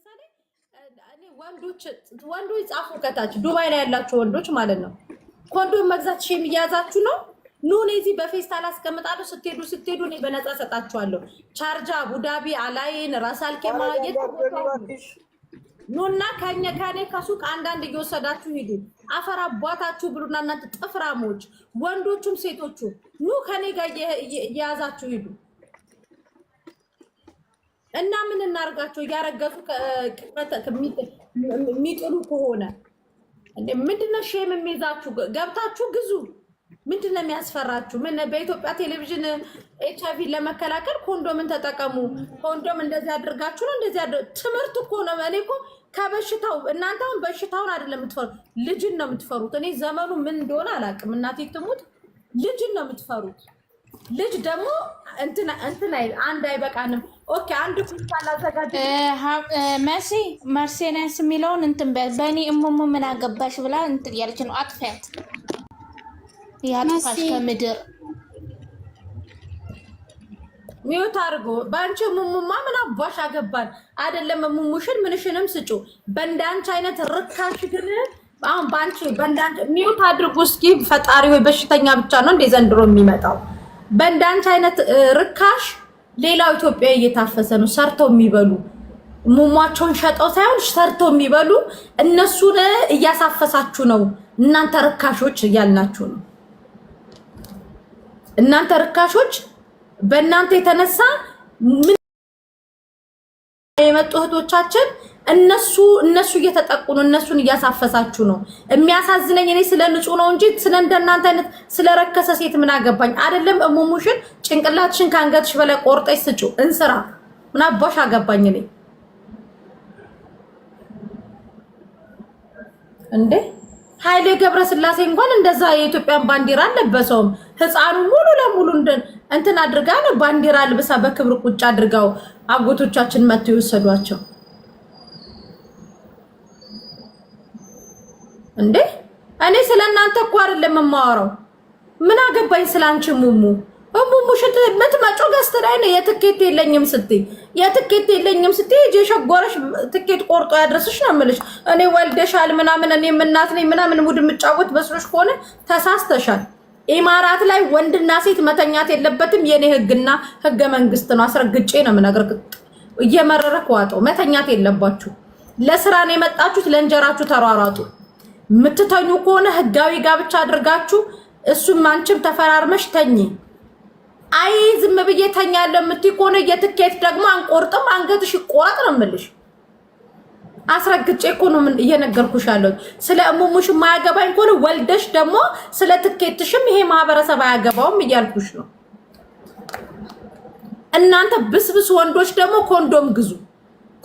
ለምሳሌ እኔ ወንዶች ጻፉ ከታች ዱባይ ላይ ያላችሁ ወንዶች ማለት ነው ኮንዶም መግዛት ሼም እያያዛችሁ ነው ኑ እዚህ በፌስታል አስቀምጣለሁ ስትሄዱ እኔ በነፃ ሰጣችኋለሁ ቻርጃ አቡዳቢ አላይን ራሳል ከማ ኑና ከኛ ከሱቅ አንዳንድ እየወሰዳችሁ ሂዱ አፈር አባታችሁ ብሉና እናንተ ጥፍራሞች ወንዶቹም ሴቶቹ ኑ ከኔ ጋር እየያዛችሁ ሂዱ እና ምን እናርጋቸው ያረጋቱ ሚጥሉ ከሆነ እንዴ ምንድነው ሼም የሚይዛችሁ ገብታችሁ ግዙ ምንድነው የሚያስፈራችሁ ምን በኢትዮጵያ ቴሌቪዥን ኤችአይቪ ለመከላከል ኮንዶምን ተጠቀሙ ኮንዶም እንደዚህ አድርጋችሁ ነው እንደዚህ ትምህርት እኮ ነው እኔ እኮ ከበሽታው እናንተም በሽታውን አይደለም የምትፈሩ ልጅን ነው የምትፈሩት እኔ ዘመኑ ምን እንደሆነ አላውቅም እናቴ ትሙት ልጅን ነው የምትፈሩት ልጅ ደግሞ እንትና አንድ አይበቃንም ኦኬ አንድ ኩንታል አዘጋጅ መርሴናስ የሚለውን እንትን በእኔ እሙሙ ምን አገባሽ ብላ እንትን ያለች ነው አጥፋት ያጥፋሽ ከምድር ሚውት አርጎ ባንቺ ሙሙማ ምን አባሽ አገባን አይደለም ሙሙሽን ምንሽንም ስጩ በእንዳንቺ አይነት ርካሽ ግን አሁን ባንቺ በእንዳንቺ ሚውት አድርጉ እስኪ ፈጣሪ ወይ በሽተኛ ብቻ ነው እንደ ዘንድሮ የሚመጣው በእንዳንቺ አይነት ርካሽ ሌላው ኢትዮጵያ እየታፈሰ ነው ሰርተው የሚበሉ ሙሟቸውን ሸጠው ሳይሆን ሰርተው የሚበሉ እነሱን እያሳፈሳችሁ ነው እናንተ ርካሾች እያልናችሁ ነው እናንተ ርካሾች በእናንተ የተነሳ ምን የመጡ እህቶቻችን እነሱ እየተጠቁ ነው እነሱን እያሳፈሳችሁ ነው የሚያሳዝነኝ እኔ ስለ ንጹህ ነው እንጂ ስለ እንደናንተ አይነት ስለረከሰ ሴት ምን አገባኝ አይደለም እሙሙሽን ጭንቅላትሽን ካንገትሽ በላይ ቆርጠሽ ስጩ እንስራ ምን አባሽ አገባኝ እኔ እንዴ ኃይሌ ገብረስላሴ እንኳን እንደዛ የኢትዮጵያን ባንዲራ አለበሰውም ህፃኑ ሙሉ ለሙሉ እንትን አድርጋ ነው ባንዲራ ልብሳ በክብር ቁጭ አድርጋው አጎቶቻችን መጥተው ይወሰዷቸው እንዴ እኔ ስለናንተ እኮ አይደለም የማወራው ምን አገባኝ ስላንቺ ሙሙሽት የምትመጪው ገስት ላይ ነው የትኬት የለኝም ስትይ የሸጎረሽ ትኬት ቆርጦ ያድርስሽ ነው የምልሽ እኔ ወልደሻል ምናምን እኔ እናት ነኝ ምናምን ሙድ የምጫወት በስሎሽ ከሆነ ተሳስተሻል ኢማራት ላይ ወንድና ሴት መተኛት የለበትም የኔ ህግና ህገ መንግስት ነው አስረግጬ ነው የምነግርህ እየመረረክ ዋጠው መተኛት የለባችሁ ለስራ ነው የመጣችሁት ለእንጀራችሁ ተሯሯጡ ምትተኙ ከሆነ ህጋዊ ጋብቻ አድርጋችሁ እሱም አንቺም ተፈራርመሽ ተኚ አይ ዝም ብዬ ተኛለሁ የምትይ ከሆነ የትኬት ደግሞ አንቆርጥም አንገትሽ ይቆረጥ ነው የምልሽ አስረግጬ እኮ ነው እየነገርኩሽ ያለው ስለ እሙሙሽ ማያገባኝ ከሆነ ወልደሽ ደግሞ ስለ ትኬትሽም ይሄ ማህበረሰብ አያገባውም እያልኩሽ ነው እናንተ ብስብስ ወንዶች ደግሞ ኮንዶም ግዙ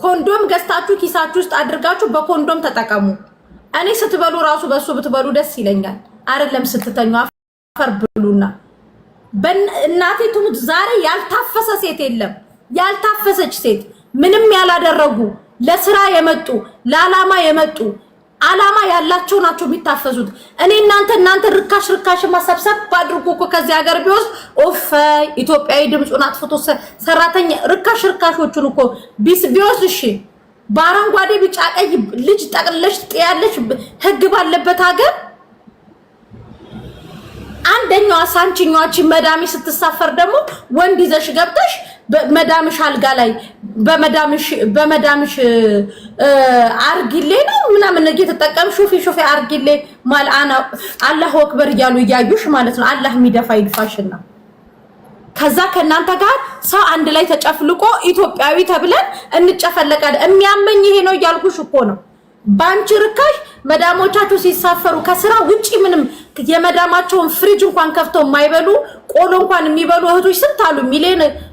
ኮንዶም ገዝታችሁ ኪሳችሁ ውስጥ አድርጋችሁ በኮንዶም ተጠቀሙ እኔ ስትበሉ ራሱ በሱ ብትበሉ ደስ ይለኛል አይደለም ስትተኙ አፈር ብሉና በእናቴ ትሙት ዛሬ ያልታፈሰ ሴት የለም ያልታፈሰች ሴት ምንም ያላደረጉ ለስራ የመጡ ለዓላማ የመጡ ዓላማ ያላቸው ናቸው የሚታፈሱት እኔ እናንተ ርካሽ ማሰብሰብ አድርጎ እኮ ከዚህ ሀገር ቢወስድ ኦፍ ኢትዮጵያዊ ድምጹን አጥፍቶ ሰራተኛ ርካሾቹን እኮ ቢወስድ እሺ በአረንጓዴ ቢጫ ቀይ ልጅ ጠቅልለሽ ጥያለሽ ህግ ባለበት ሀገር አንደኛው ሳንቺኛዎች መዳሚ ስትሳፈር ደግሞ ወንድ ይዘሽ ገብተሽ በመዳምሽ አልጋ ላይ በመዳምሽ አርጊሌ ነው ምናምን እየተጠቀም ሹፊ አርጊሌ ማልአና አላሁ አክበር እያሉ እያዩሽ ማለት ነው አላህ የሚደፋ ይድፋሽና ከዛ ከናንተ ጋር ሰው አንድ ላይ ተጨፍልቆ ኢትዮጵያዊ ተብለን እንጨፈለቃለን የሚያመኝ ይሄ ነው ያልኩሽ እኮ ነው ባንቺ ርካሽ መዳሞቻችሁ ሲሳፈሩ ከስራ ውጪ ምንም የመዳማቸውን ፍሪጅ እንኳን ከፍተው የማይበሉ ቆሎ እንኳን የሚበሉ እህቶች ስንት አሉ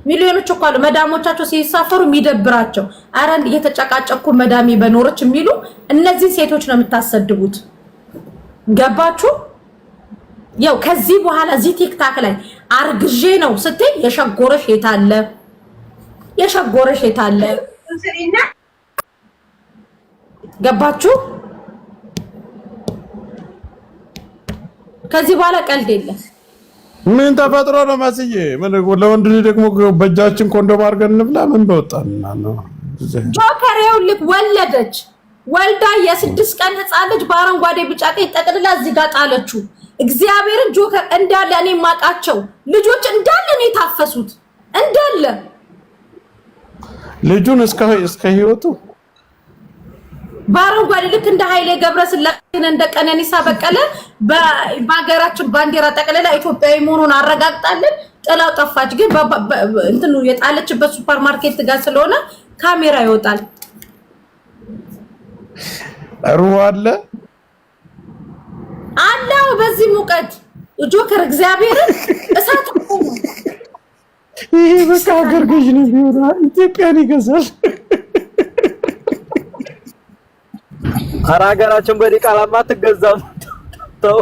ሚሊዮኖች እኮ አሉ መዳሞቻቸው ሲሳፈሩ የሚደብራቸው አረን እየተጨቃጨቁ መዳሚ በኖርች የሚሉ እነዚህ ሴቶች ነው የምታሰድቡት ገባችሁ ያው ከዚህ በኋላ እዚህ ቲክታክ ላይ አርግዤ ነው ስትይ የሸጎረሽ የታለ ገባችሁ ከዚህ በኋላ ቀልድ የለም ምን ተፈጥሮ ነው ማስዬ ምን ለወንድ ደግሞ በእጃችን ኮንዶም አድርገን እንብላ ምን በወጣና ነው ጆከር ይኸውልህ ወለደች ወልዳ የ6 ቀን ህፃን ልጅ በአረንጓዴ ቢጫ ቀይ ጠቅልላ እዚህ ጋር ጣለችው። እግዚአብሔርን ጆከር እንዳለ እኔ ማቃቸው ልጆች እንዳለ ነው የታፈሱት እንዳለ ልጁን እስከ ህይወቱ በአረንጓዴ ልክ እንደ ኃይሌ ገብረስላሴን እንደ ቀነኒሳ በቀለ በሀገራችን ባንዲራ ጠቅልላ ኢትዮጵያዊ መሆኑን አረጋግጣለን። ጥላው ጠፋች። ግን እንትኑ የጣለችበት ሱፐርማርኬት ጋር ስለሆነ ካሜራ ይወጣል። ሩዋለ አላው በዚህ ሙቀት ጆከር እግዚአብሔርን እሳት ነው። ይሄ በቃ ሀገር ገዥ ነው ቢሆን ኢትዮጵያን ይገዛል። ሀገራችን በዲቃላማ ትገዛም ተው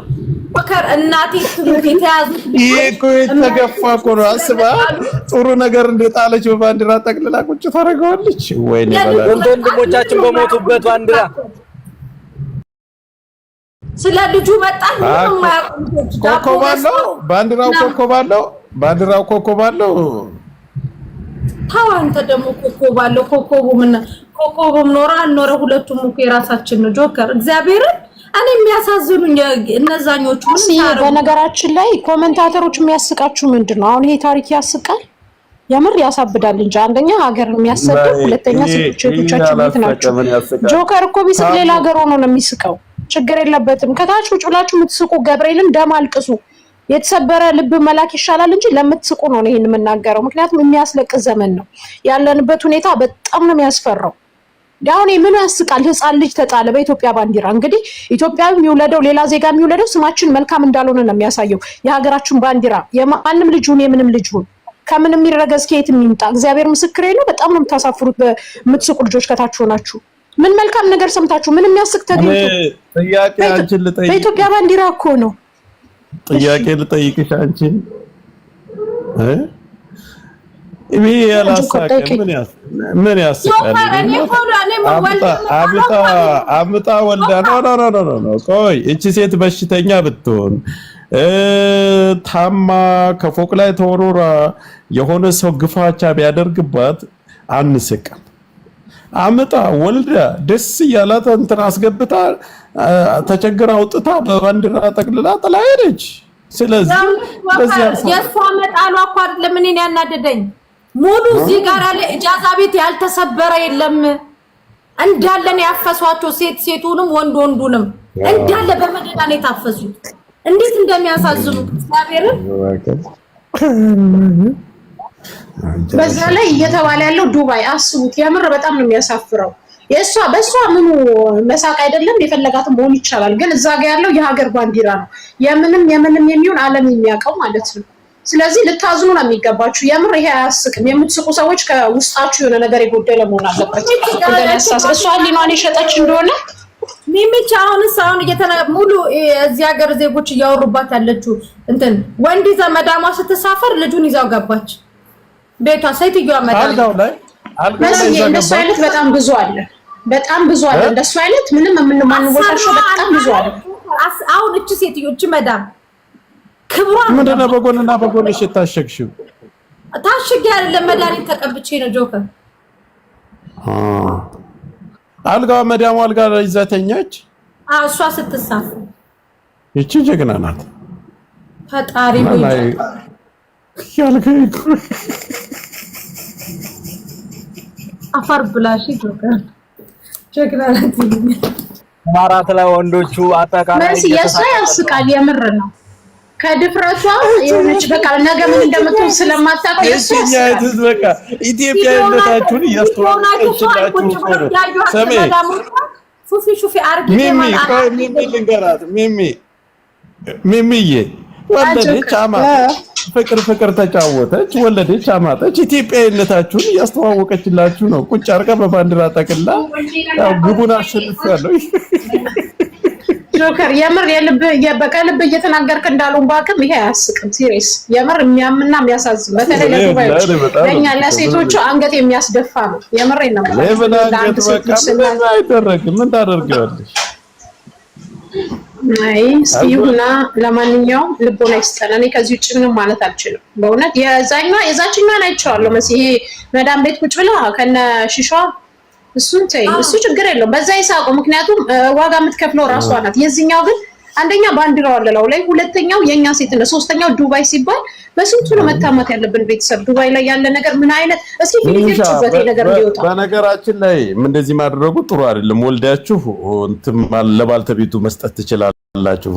ጆከር እናቴ ትሙት የተያዙ ይሄ እኮ የተገፋ እኮ ነው። አስባ ጥሩ ነገር እንደጣለች በባንዲራ ጠቅልላ ቁጭ ታደርገዋለች። ወይኔ ባላ ወንድሞቻችን በሞቱበት ባንዲራ ስለ ልጁ መጣን ምንም ማያቆምት ኮኮባለው ባንዲራው ኮኮባለው ታው አንተ ደግሞ ኮኮቡም ኖራ አልኖረ ሁለቱም እኮ የራሳችን ነው። ጆከር እግዚአብሔር እኔ የሚያሳዝኑኝ እነዛኞቹ በነገራችን ላይ ኮሜንታተሮች የሚያስቃችሁ ምንድነው? አሁን ይሄ ታሪክ ያስቃል የምር ያሳብዳል እንጂ አንደኛ ሀገር የሚያሰደው ሁለተኛ ሴቶቻችን ቤት ናቸው። ጆከር እኮ ቢስቅ ሌላ ሀገር ሆኖ ነው የሚስቀው። ችግር የለበትም። ከታች ቁጭ ብላችሁ የምትስቁ ገብርኤልን ደም አልቅሱ። የተሰበረ ልብ መላክ ይሻላል እንጂ ለምትስቁ ነው ይሄን የምናገረው። ምክንያቱም የሚያስለቅስ ዘመን ነው ያለንበት። ሁኔታ በጣም ነው የሚያስፈራው። ዳውን ምን ያስቃል? ህፃን ልጅ ተጣለ በኢትዮጵያ ባንዲራ። እንግዲህ ኢትዮጵያዊ የሚውለደው ሌላ ዜጋ የሚውለደው ስማችን መልካም እንዳልሆነ ነው የሚያሳየው። የሀገራችን ባንዲራ የማንም ልጅ ሁን የምንም ልጅ ሁን ከምንም ይረገዝ ከየት የሚምጣ እግዚአብሔር ምስክሬ ነው። በጣም ነው የምታሳፍሩት በምትስቁ ልጆች ከታች ሆናችሁ። ምን መልካም ነገር ሰምታችሁ ምን የሚያስቅ ተገኝቶ ጥያቄ አንቺን ልጠይቅ። በኢትዮጵያ ባንዲራ እኮ ነው ጥያቄ ልጠይቅሽ አንቺን እኔ ያላሳቀ ምን ያስቃል? አምጣ ወልዳ ነው። ቆይ እቺ ሴት በሽተኛ ብትሆን ታማ ከፎቅ ላይ ተወርውራ የሆነ ሰው ግፋቻ ቢያደርግባት አንስቅም። አምጣ ወልዳ ደስ እያላት እንትን አስገብታ ተቸግራ አውጥታ በባንዲራ ጠቅልላ ጥላ ሄደች። ስለዚህ የሷ መጣሏ እኮ አይደለም እኔን ያናደደኝ። ሙሉ እዚህ ጋር ያለ ኢጃዛ ቤት ያልተሰበረ የለም እንዳለ ነው ያፈሷቸው። ሴቱንም ወንዱንም እንዳለ በመደዳ ነው የታፈሱት። እንዴት እንደሚያሳዝኑ እግዚአብሔርን። በዛ ላይ እየተባለ ያለው ዱባይ አስቡት። የምር በጣም ነው የሚያሳፍረው። በሷ ምኑ መሳቅ አይደለም። የፈለጋትን መሆን ይቻላል። ግን እዛ ጋር ያለው የሀገር ባንዲራ ነው። የምንም የሚሆን ዓለም የሚያውቀው ማለት ነው። ስለዚህ ልታዝኑ ነው የሚገባችሁ። የምር ይሄ አያስቅም። የምትስቁ ሰዎች ከውስጣችሁ የሆነ ነገር የጎደለ መሆን አለበት። እንደነሳስ እሷ ሊኗን የሸጠች እንደሆነ ሚሚቻ አሁን ሙሉ እዚህ ሀገር ዜጎች እያወሩባት ያለችው እንትን ወንድ ይዛ መዳሟ ስትሳፈር ልጁን ይዛው ገባች ቤቷ። ሴትዮዋ መዳም እንደሱ አይነት በጣም ብዙ አለ። እንደሱ አይነት ምንም የምንማንወሻቸው በጣም ብዙ አለ። አሁን እቺ ሴትዮ እቺ መዳም ክብሯ ምንድነው? በጎንና በጎንሽ ታሸግሽው? ታሽግ አይደለም መድኃኒት ተቀብቼ ነው ጆከር። አልጋው መዳሙ አልጋ ላይ ይዛተኛች። እሷ ስትሳፈር እቺ ጀግና ናት። ፈጣሪ ሆይ ያልከኝ አፈር ብላሽ ጆከር ጀግና ናት። ማራት ላይ ወንዶቹ አጠቃላይ የሷ ያስቃል። የምር ነው ከድፍረቷ የሆነች በቃ ነገ ምን እንደምትሆን ስለማታውቅ ኢትዮጵያዊት በቃ ኢትዮጵያዊነታችሁን እያስተዋወቀችላችሁ ነው። ሰሜ ሹፊ አርጊ ልንገራት ሚሚዬ ወለደች አማጠች፣ ፍቅር ተጫወተች፣ ወለደች አማጠች። ኢትዮጵያዊነታችሁን እያስተዋወቀችላችሁ ነው። ቁጭ አርጋ በባንዲራ ጠቅላ ግቡን አሸንፊያለሁ። ጆከር የምር በቀልብ እየተናገርክ እንዳሉን ባክም ይሄ አያስቅም። ሲሪየስ የምር የሚያምና የሚያሳዝን በተለይ ለዱባዮች ለኛ ለሴቶቹ አንገት የሚያስደፋ ነው። የምር ነው ምን ታደርጊዋለሽ? አይ ሲዩና ለማንኛውም ልቦና ይስጠን። እኔ ከዚህ ውጭ ምንም ማለት አልችልም በእውነት። የዛችኛዋን አይቼዋለሁ መሲ መዳም ቤት ቁጭ ብላ ከነ ሽሿ እሱን ተይ፣ እሱ ችግር የለውም በዛ ይሳቁ። ምክንያቱም ዋጋ የምትከፍለው ራሷ ናት። የዚህኛው ግን አንደኛ ባንዲራው አለላው ላይ፣ ሁለተኛው የኛ ሴትነት፣ ሶስተኛው ዱባይ ሲባል በስንቱ ነው መታማት ያለብን ቤተሰብ። ዱባይ ላይ ያለ ነገር ምን አይነት እስኪ ፊልምችበት ነገር ሊወጣ። በነገራችን ላይ እንደዚህ ማድረጉ ጥሩ አይደለም። ወልዳችሁ እንትን ለባልተቤቱ መስጠት ትችላላችሁ።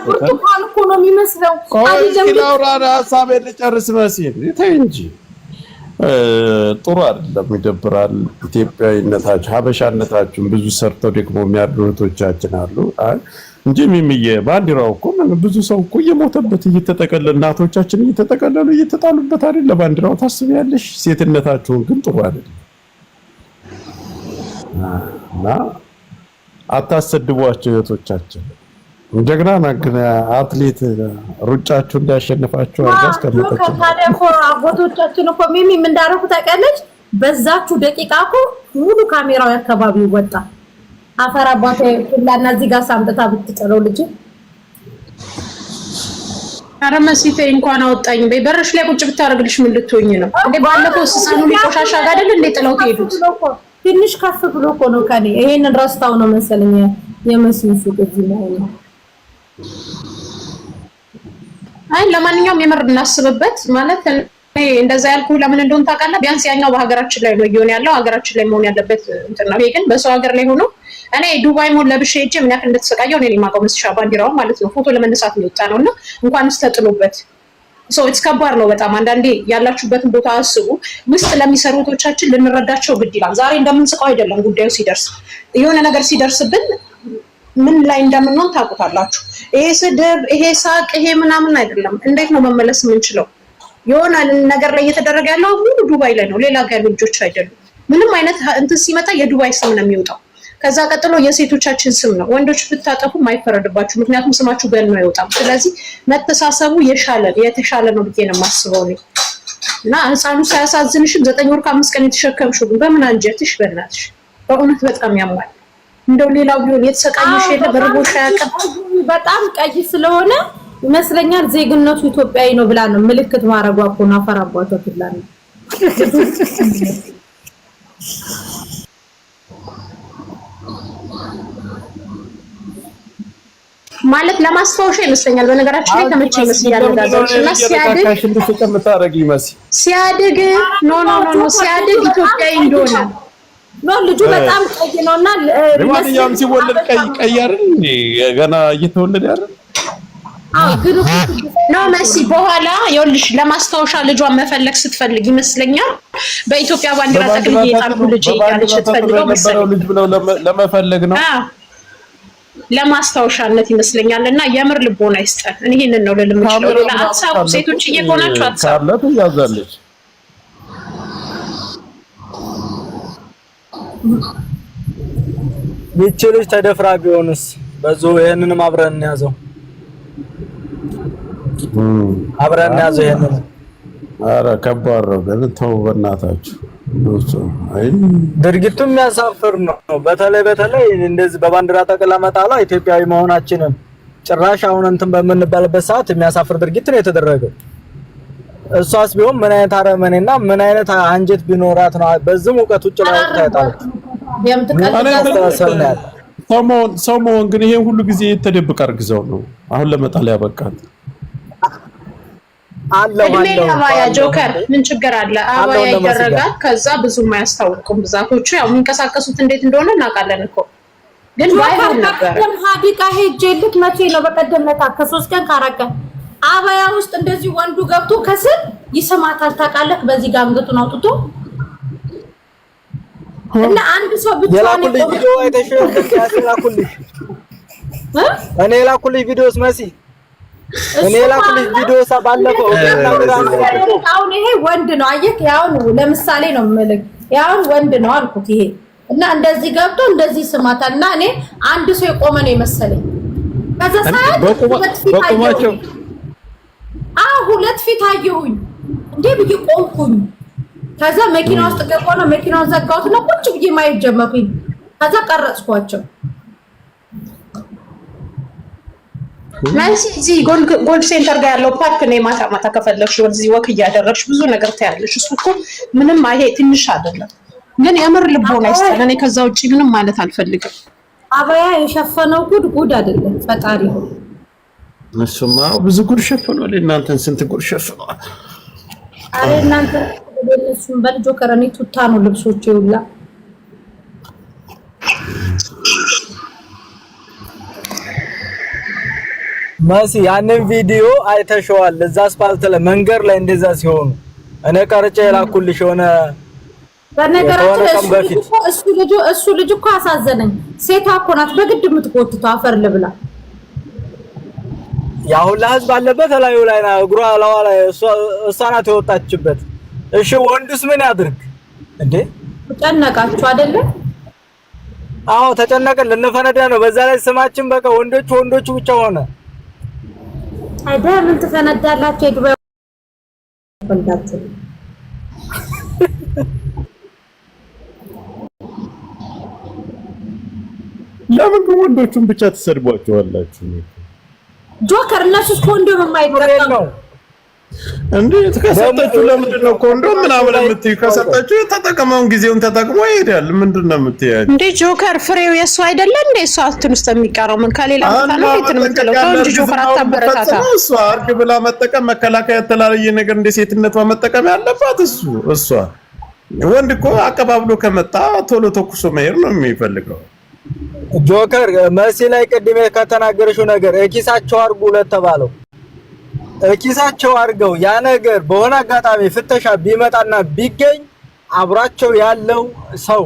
ብርቱካን እኮ ነው የሚመስለው። አይደለም ሀሳቤን ልጨርስ መሲል ተይ እንጂ ጥሩ አይደለም፣ ይደብራል። ኢትዮጵያዊነታችሁ ሀበሻነታችሁን ብዙ ሰርተው ደግሞ የሚያድሩ እህቶቻችን አሉ እንጂ ሚሚዬ ባንዲራው እኮ ብዙ ሰው እኮ እየሞተበት እየተጠቀለለ እናቶቻችን እየተጠቀለሉ እየተጣሉበት አይደል? ለባንዲራው ታስቢያለሽ? ሴትነታችሁን ግን ጥሩ አይደለም እና አታሰድቧቸው እህቶቻችን። ጀግና ናግና አትሌት ሩጫችሁ እንዳያሸንፋችሁ አርጋስ ከመጣች ታዲያ እኮ አጎቶቻችን እኮ ሚሚ ምን እንዳደረጉ ታውቂያለሽ? በዛችሁ ደቂቃ እኮ ሙሉ ካሜራው አካባቢ ወጣ። አፈር አባቴ ሁላና እዚህ ጋር ሳምጥታ ብትጨለው ልጅ ኧረ መሲቴ እንኳን አወጣኝ በይ። በርሽ ላይ ቁጭ ብታረግልሽ ምን ልትሆኝ ነው እንዴ? ባለፈው ስሳኑ ሊቆሻሻ ጋር አይደል እንዴ ጥለው ሄዱት? ትንሽ ከፍ ብሎ እኮ ነው ከኔ ይሄንን ረስታው ነው መሰለኝ የመስሉ ሱቅ እዚህ ነው። አይ ለማንኛውም የምር እናስብበት ማለት እንደዛ ያልኩ ለምን እንደሆነ ታውቃለህ? ቢያንስ ያኛው በሀገራችን ላይ ነው እየሆነ ያለው፣ ሀገራችን ላይ መሆን ያለበት እንትን ነው። ይሄ ግን በሰው ሀገር ላይ ሆኖ እኔ ዱባይ ሞል ለብሼ ሄጄ ምን ያክል እንደተሰቃየው እኔ የማውቀው መስሻ ባንዲራው ማለት ነው። ፎቶ ለመነሳት ነው የወጣ ነውና እንኳንስ ተጥሎበት ሶ ኢትስ ከባድ ነው በጣም። አንዳንዴ ያላችሁበትን ቦታ አስቡ። ውስጥ ለሚሰሩ እህቶቻችን ልንረዳቸው ግድ ይላል። ዛሬ እንደምንስቀው አይደለም ጉዳዩ ሲደርስ የሆነ ነገር ሲደርስብን ምን ላይ እንደምንሆን ታውቁታላችሁ። ይሄ ስድብ፣ ይሄ ሳቅ፣ ይሄ ምናምን አይደለም። እንዴት ነው መመለስ የምንችለው? የሆነ ነገር ላይ እየተደረገ ያለው ሁሉ ዱባይ ላይ ነው፣ ሌላ ጋር ያሉ ልጆች አይደሉም። ምንም አይነት እንትን ሲመጣ የዱባይ ስም ነው የሚወጣው። ከዛ ቀጥሎ የሴቶቻችን ስም ነው። ወንዶች ብታጠፉ የማይፈረድባችሁ፣ ምክንያቱም ስማችሁ ገኖ አይወጣም። ስለዚህ መተሳሰቡ የተሻለ ነው ብዬ ነው የማስበው እኔ። እና ህፃኑ ሳያሳዝንሽም 9 ወር ከ5 ቀን የተሸከምሽው ግን በምን አንጀትሽ? በእናትሽ በእውነት በጣም ያማል። እንደው ሌላው ቢሆን የተሰቃየሽ የለ በርቦሽ ያቀም በጣም ቀይ ስለሆነ ይመስለኛል ዜግነቱ ኢትዮጵያዊ ነው ብላ ነው ምልክት ማረጓ እኮ ነው። አፈራባቷ ትላል ማለት ለማስታወሻ ይመስለኛል። በነገራችን ላይ ተመቸ ይመስላል ያደረጋችሁና ሲያድግ ኖ ሲያድግ ኢትዮጵያዊ እንደሆነ ነው ልጁ በጣም ቀይ ነውና ለማንኛውም ሲወለድ ቀይ አይደል እንዴ? ገና እየተወለደ አይደል? ግን ነው መሲ በኋላ ይኸውልሽ ለማስታወሻ ልጇን መፈለግ ስትፈልግ ይመስለኛል በኢትዮጵያ ባንዲራ ተቀምጬ የጣልኩ ልጅ ያለች ስትፈልገው መሰለኝ ልጅ ብለው ለመፈለግ ነው ለማስታወሻነት ይመስለኛልና የምር ልቦና ይስጠን። እኔ ይሄንን ነው ለልምችለው ሌላ አትሳቁ። ሴቶች እየሆናችሁ አትሳቁ። ካለት ያዛለች ይቺ ልጅ ተደፍራ ቢሆንስ? በዙ ይሄንንም አብረን እንያዘው ይሄንን። ኧረ ከባድ ነው ግን ተው በእናታችሁ። ድርጊቱ የሚያሳፍር ነው። በተለይ እንደዚህ በባንዲራ ተቀላ መጣላ ኢትዮጵያዊ መሆናችንን ጭራሽ አሁን እንትን በምንባልበት ሰዓት የሚያሳፍር ድርጊት ነው የተደረገው። እሷስ ቢሆን ምን አይነት አረመኔና ምን አይነት አንጀት ቢኖራት ነው በዚህ ሙቀት ውጭ ላይ ታይታለች? ሰሞን ግን ይሄን ሁሉ ጊዜ ተደብቃ አርግዘው ነው አሁን ለመጣል ያበቃት። አባያ ጆከር ምን ችግር አለ? አባያ ይደረጋል። ከዛ ብዙም አያስታውቁም ብዛቶቹ። ያው የሚንቀሳቀሱት እንዴት እንደሆነ እናውቃለን እኮ ግን ባይሆን ነበር። ሀዲቃ ሄጄልክ መቼ ነው? በቀደም ለታ ከ3 ቀን ካረቀ አባያ ውስጥ እንደዚህ ወንዱ ገብቶ ከስር ይስማታል። ታውቃለህ? በዚህ ጋር አንገቱን አውጥቶ እና አንድ ሰው ብቻ ነው ቪዲዮ አይተሽው እኔ ላኩልሽ ቪዲዮስ መሲ እኔ ላኩልሽ ቪዲዮስ ባለፈው አሁን ይሄ ወንድ ነው አየክ? ያው ለምሳሌ ነው የምልህ ያው ወንድ ነው አልኩት። ይሄ እና እንደዚህ ገብቶ እንደዚህ ስማታል እና እኔ አንድ ሰው የቆመ ነው የመሰለኝ። ከዛ ሰዓት በቁማቸው ሁለት ፊት አየሁኝ እንዴ ብዬ ቆምኩኝ። ከዛ መኪና ውስጥ ገባና መኪናውን ዘጋሁትና ቁጭ ብዬ ማየት ጀመርኩኝ። ከዛ ቀረጽኳቸው። ማለት እዚህ ጎልድ ሴንተር ጋር ያለው ፓርክ ነው። ማታ ከፈለግሽ ወደዚህ ወክ እያደረግሽ ብዙ ነገር ታያለሽ። እሱ እኮ ምንም ይሄ ትንሽ አይደለም። ግን የምር ልቦና ይስጠን። እኔ ከዛ ውጪ ምንም ማለት አልፈልግም። አባያ የሸፈነው ጉድ አይደለም ፈጣሪ ነው። እሱማ ብዙ ጉድ ሸፍኗል። እናንተን ስንት ጉድ ሸፍኗል። አይ እናንተ ለነሱም በልጆ ከረኒ ቱታ ነው ልብሶች ይውላ መሲ ያንን ቪዲዮ አይተሽዋል? እዛ አስፋልት ላይ መንገድ ላይ እንደዛ ሲሆኑ እኔ ቀርጬ የላኩልሽ ሆነ። በነገራችን እሱ ልጅ እኮ አሳዘነኝ። ሴቷ እኮ ናት በግድ የምትቆጥተው አፈር ልብላ። ያ ሁላ ህዝብ አለበት ላዩ ላይ ነው እግሯ ላዋ ላይ እሷ ናት የወጣችበት። እሺ ወንዱስ ምን ያድርግ እንዴ? ተጨነቃችሁ አይደለ? አዎ ተጨነቀን፣ ልንፈነዳ ነው። በዛ ላይ ስማችን በቃ ወንዶቹ ብቻ ሆነ። አይዳ ምን ተፈነዳላችሁ? የዱባይ ወንዳችሁ ለምን ወንዶቹን ብቻ ተሰድቧቸዋላችሁ? ጆከር እነሱስ ኮንዶም የማይጠቀሙ ነው እንዴ? ከሰጣችሁ ለምንድን ነው ኮንዶም ምናምን የምትይው? ከሰጣችሁ ተጠቀመውን ጊዜውን ተጠቅሞ ይሄዳል። ምንድን ነው የምትያዩ እንዴ? ጆከር ፍሬው የሱ አይደለ እንዴ? እሱ አትን ውስጥ የሚቀረው ምን ከሌላ ቦታ ነው የምትለው? እንጂ ጆከር አታበረታታ። እሷ አርግ ብላ መጠቀም መከላከያ የተለያየ ነገር እንደ ሴትነቷ መጠቀም ያለባት እሷ። ወንድ እኮ አቀባብሎ ከመጣ ቶሎ ተኩሶ መሄድ ነው የሚፈልገው። ጆከር መሲ ላይ ቅድም ከተናገረሽው ነገር እኪሳቸው አርጉ ለተባለው እኪሳቸው አርገው ያ ነገር በሆነ አጋጣሚ ፍተሻ ቢመጣና ቢገኝ አብራቸው ያለው ሰው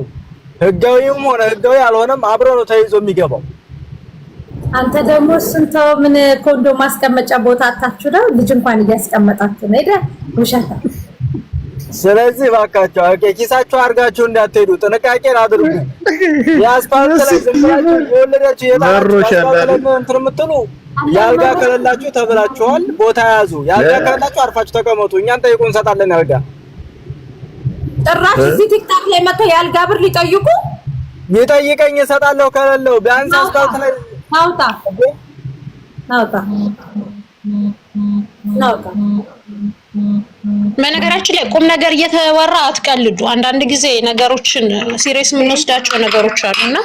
ህጋዊም ሆነ ህጋዊ ያልሆነም አብሮ ነው ተይዞ የሚገባው። አንተ ደግሞ ስንተው ምን ኮንዶም ማስቀመጫ ቦታ አታችሁ ነው ልጅ እንኳን እያስቀመጣችሁ ነው። ሄደ ውሸታ። ስለዚህ ባካችሁ ኪሳችሁ አርጋችሁ እንዳትሄዱ ጥንቃቄ አድርጉ። ያስፋልት ላይ ዝም ብላችሁ የወለዳችሁ የታረሻላችሁ እንትን የምትሉ ያልጋ ከሌላችሁ ተብላችኋል። ቦታ ያዙ። ያልጋ ከሌላችሁ አርፋችሁ ተቀመጡ። እኛን ጠይቁ እንሰጣለን ያልጋ። ጭራሽ እዚህ ቲክታክ ላይ መተው ያልጋ ብር ሊጠይቁ ይጠይቀኝ እሰጣለሁ ከሌለው ቢያንስ አስፋልት ላይ ናውጣ በነገራችን ላይ ቁም ነገር እየተወራ አትቀልዱ። አንዳንድ ጊዜ ነገሮችን ሲሪየስ የምንወስዳቸው ነገሮች አሉና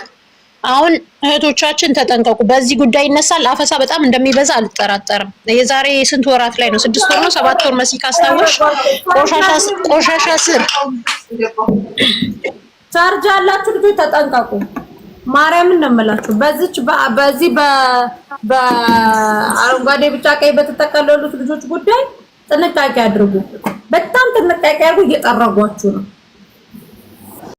አሁን እህቶቻችን ተጠንቀቁ። በዚህ ጉዳይ ይነሳል አፈሳ በጣም እንደሚበዛ አልጠራጠርም። የዛሬ ስንት ወራት ላይ ነው 6 ወር ነው 7 ወር መሲ ካስታወሽ ቆሻሻ ስር ቻርጅ ያላችሁ ልጆች ተጠንቀቁ። ማርያምን ነው የምላችሁ። በዚህ በአረንጓዴ ቢጫ ቀይ በተጠቀለሉት ልጆች ጉዳይ ጥንቃቄ አድርጉ። በጣም ጥንቃቄ አድርጉ። እየጠረጓችሁ ነው።